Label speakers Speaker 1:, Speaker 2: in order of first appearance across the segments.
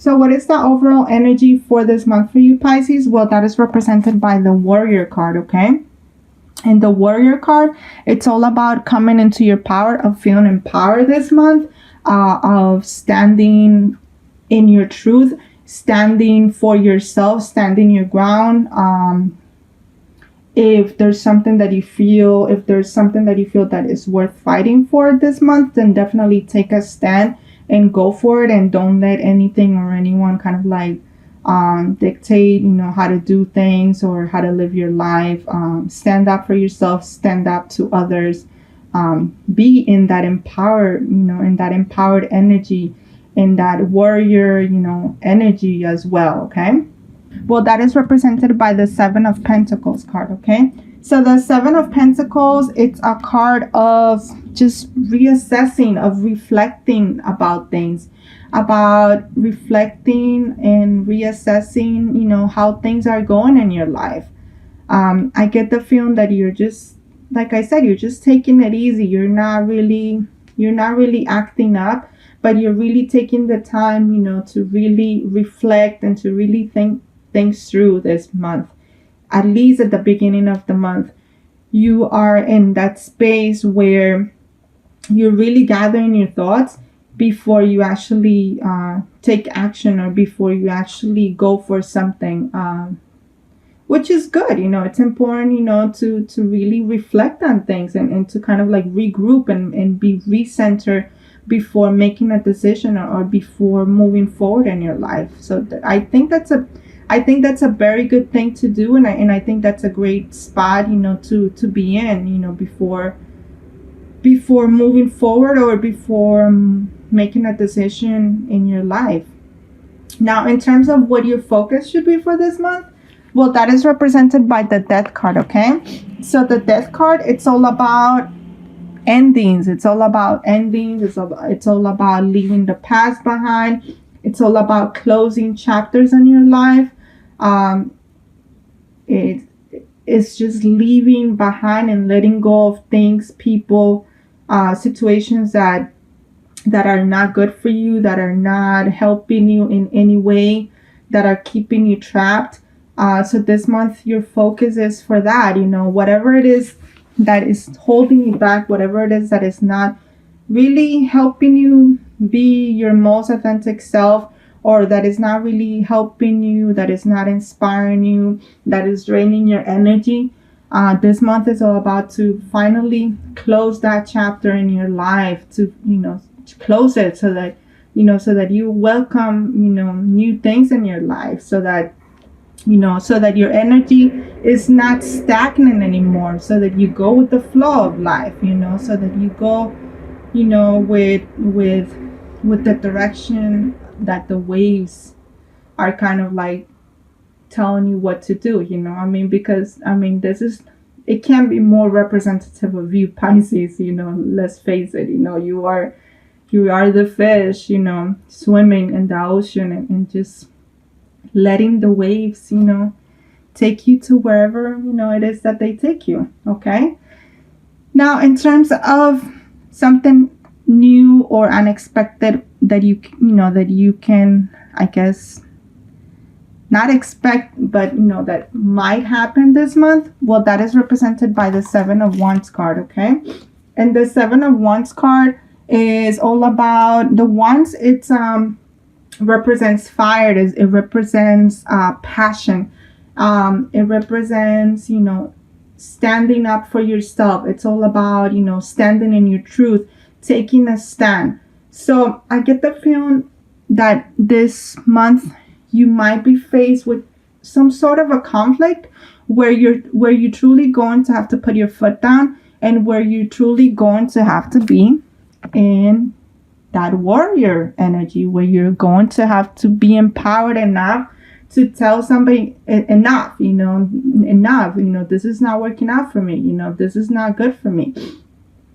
Speaker 1: So what is the overall energy for this month for you, Pisces? Well, that is represented by the Warrior card, okay? And the Warrior card, it's all about coming into your power, of feeling empowered this month, of standing in your truth, standing for yourself, standing your ground. If there's something that you feel, that is worth fighting for this month, then definitely take a stand and go for it, and don't let anything or anyone kind of like dictate, how to do things or how to live your life. Stand up for yourself, stand up to others, be in that empowered, in that empowered energy, in that warrior, energy as well, okay? Well, that is represented by the Seven of Pentacles card, okay? So the Seven of Pentacles, it's a card of just reassessing, of reflecting about things, about reflecting and reassessing, how things are going in your life. I get the feeling that you're just, like I said, you're just taking it easy. You're not really acting up, but you're really taking the time, to really reflect and to really think things through this month. At least at the beginning of the month, you are in that space where you're really gathering your thoughts before you actually take action, or before you actually go for something, which is good. It's important, to really reflect on things, and to kind of like regroup and be recentered before making a decision, or before moving forward in your life. So I think that's a very good thing to do, and I think that's a great spot, to be in, before moving forward, or before making a decision in your life. Now, in terms of what your focus should be for this month, well, that is represented by the Death card, okay? So the Death card, it's all about endings. It's all about endings. It's all about leaving the past behind. It's all about closing chapters in your life. It's just leaving behind and letting go of things, people, situations that are not good for you, that are not helping you in any way, that are keeping you trapped. So this month, your focus is for that, whatever it is that is holding you back, whatever it is that is not really helping you be your most authentic self, or that is not really helping you, that is not inspiring you, that is draining your energy. This month is all about to finally close that chapter in your life, to close it, so that you welcome new things in your life, so that your energy is not stagnant anymore, so that you go with the flow of life, so that you go with the direction that the waves are kind of like telling you what to do, because it can't be more representative of you, Pisces. Let's face it, you are the fish, swimming in the ocean, and just letting the waves, take you to wherever, it is that they take you. Okay. Now, in terms of something new or unexpected that you can, I guess, not expect, but that might happen this month, well, that is represented by the Seven of Wands card. Okay. And the Seven of Wands card is all about the wands. It's represents fire. It represents passion. It represents standing up for yourself. It's all about standing in your truth, taking a stand. So I get the feeling that this month you might be faced with some sort of a conflict where you're truly going to have to put your foot down, and where you're truly going to have to be in that warrior energy, where you're going to have to be empowered enough to tell somebody enough, this is not working out for me, this is not good for me.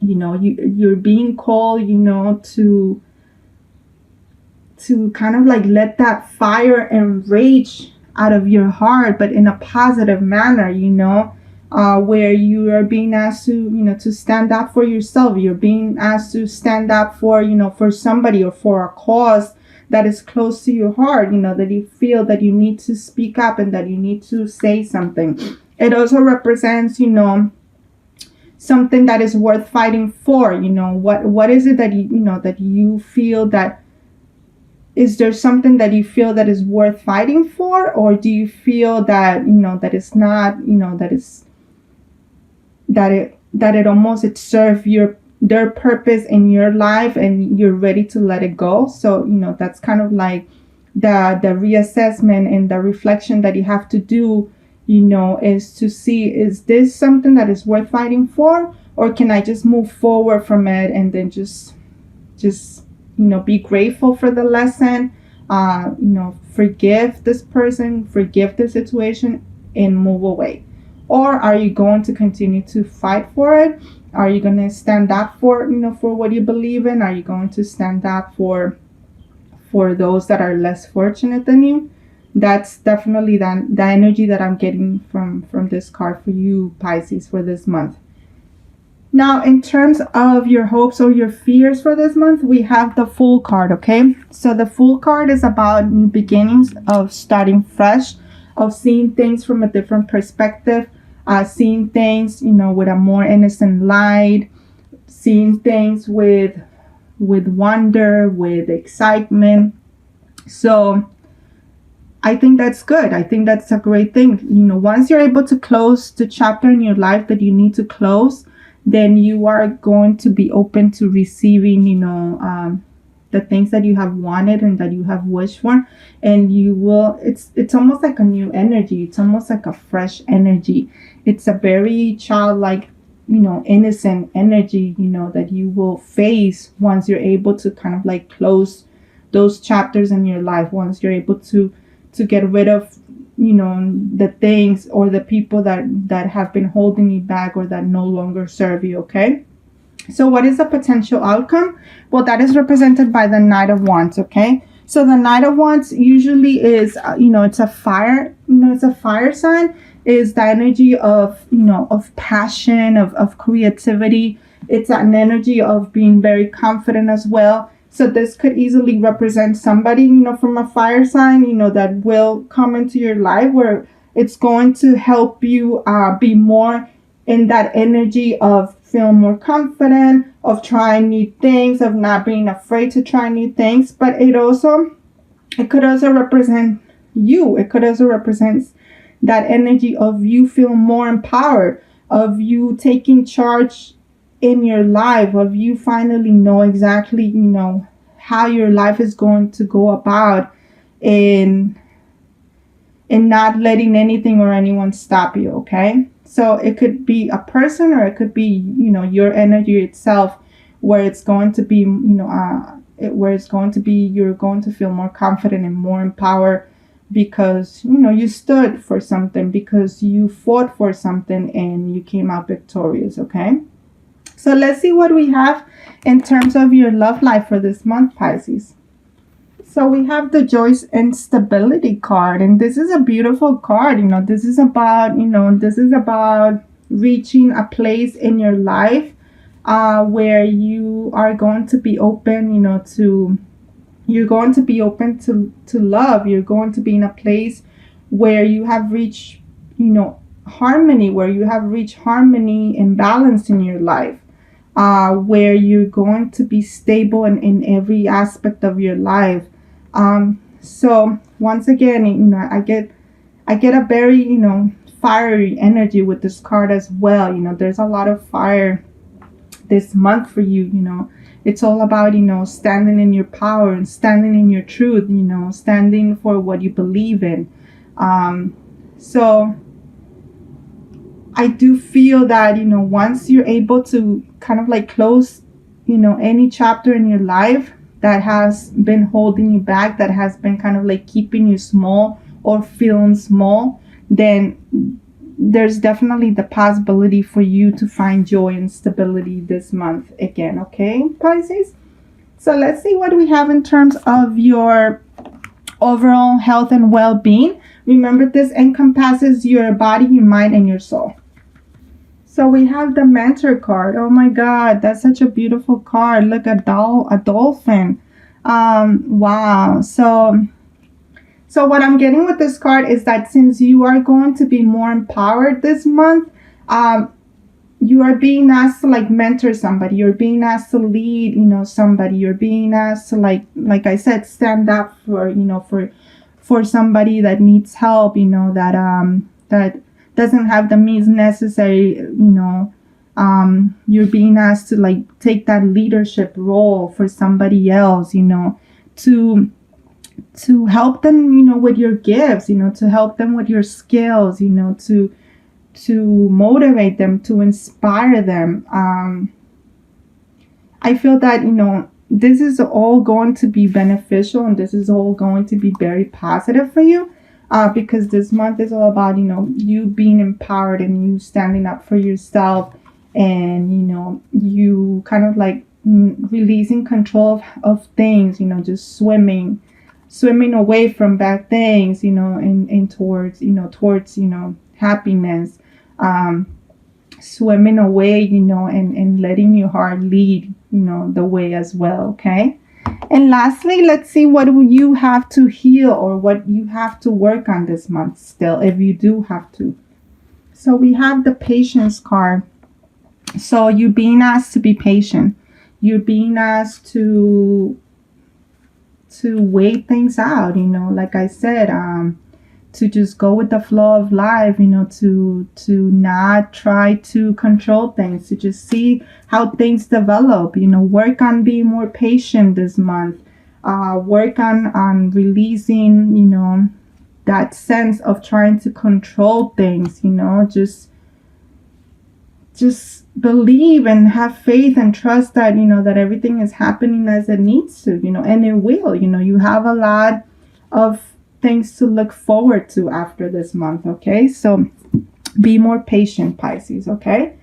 Speaker 1: You're being called, to kind of like let that fire and rage out of your heart, but in a positive manner, where you are being asked to, to stand up for yourself. You're being asked to stand up for, for somebody, or for a cause that is close to your heart, that you feel that you need to speak up and that you need to say something. It also represents, something that is worth fighting for. What is it that that you feel that, is there something that you feel that is worth fighting for, or do you feel that that it's not, that it almost it serves their purpose in your life and you're ready to let it go? So that's kind of like the reassessment and the reflection that you have to do, is to see, is this something that is worth fighting for, or can I just move forward from it and then just be grateful for the lesson, forgive this person, forgive the situation, and move away? Or are you going to continue to fight for it? Are you going to stand up for for what you believe in? Are you going to stand up for those that are less fortunate than you? That's definitely the energy that I'm getting from this card for you, Pisces, for this month. Now, in terms of your hopes or your fears for this month, we have the Fool card, okay? So the Fool card is about new beginnings, of starting fresh, of seeing things from a different perspective, seeing things, with a more innocent light, seeing things with wonder, with excitement. So I think that's good. I think that's a great thing. Once you're able to close the chapter in your life that you need to close, then you are going to be open to receiving, the things that you have wanted and that you have wished for. And you will, it's almost like a new energy. It's almost like a fresh energy. It's a very childlike, innocent energy, that you will face once you're able to kind of like close those chapters in your life. Once you're able to get rid of, the things or the people that have been holding you back or that no longer serve you, okay? So what is the potential outcome? Well, that is represented by the Knight of Wands, okay? So the Knight of Wands usually is, it's a fire, it's a fire sign, is the energy of, of passion, of creativity. It's an energy of being very confident as well. So this could easily represent somebody, from a fire sign, that will come into your life, where it's going to help you be more in that energy of feeling more confident, of trying new things, of not being afraid to try new things. But it could also represent you. It could also represent that energy of you feeling more empowered, of you taking charge in your life, of you finally know exactly, how your life is going to go about, in not letting anything or anyone stop you, okay? So it could be a person, or it could be, your energy itself, where it's going to be, where it's going to be, you're going to feel more confident and more empowered because, you stood for something, because you fought for something and you came out victorious, okay? So let's see what we have in terms of your love life for this month, Pisces. So we have the Joy and Stability card, and this is a beautiful card. This is about, reaching a place in your life where you are going to be open, you're going to be open to love. You're going to be in a place where you have reached, harmony, where you have reached harmony and balance in your life. Where you're going to be stable in every aspect of your life. So once again, I get a very, fiery energy with this card as well. There's a lot of fire this month for you. It's all about, standing in your power and standing in your truth, standing for what you believe in. So I do feel that, once you're able to kind of like close, any chapter in your life that has been holding you back, that has been kind of like keeping you small or feeling small, then there's definitely the possibility for you to find joy and stability this month again, okay, Pisces? So let's see what we have in terms of your overall health and well-being. Remember, this encompasses your body, your mind, and your soul. So we have the Mentor card. Oh my God, that's such a beautiful card. Look, a dolphin. Wow. So what I'm getting with this card is that since you are going to be more empowered this month, you are being asked to like mentor somebody. You're being asked to lead, somebody. You're being asked to like I said, stand up for, for somebody that needs help, that doesn't have the means necessary, you're being asked to like take that leadership role for somebody else, to help them, with your gifts, to help them with your skills, to motivate them, to inspire them. I feel that, this is all going to be beneficial, and this is all going to be very positive for you, because this month is all about, you being empowered and you standing up for yourself, and, you kind of like releasing control of things, just swimming away from bad things, and towards, happiness, swimming away, and letting your heart lead, the way as well. Okay. And lastly, let's see what you have to heal or what you have to work on this month still, if you do have to. So we have the patience card. So you're being asked to be patient. You're being asked to wait things out, like I said, to just go with the flow of life, to not try to control things, to just see how things develop, work on being more patient this month, work on releasing, that sense of trying to control things, just believe and have faith and trust that, that everything is happening as it needs to, and it will, you have a lot of things to look forward to after this month. Okay. So be more patient, Pisces. Okay.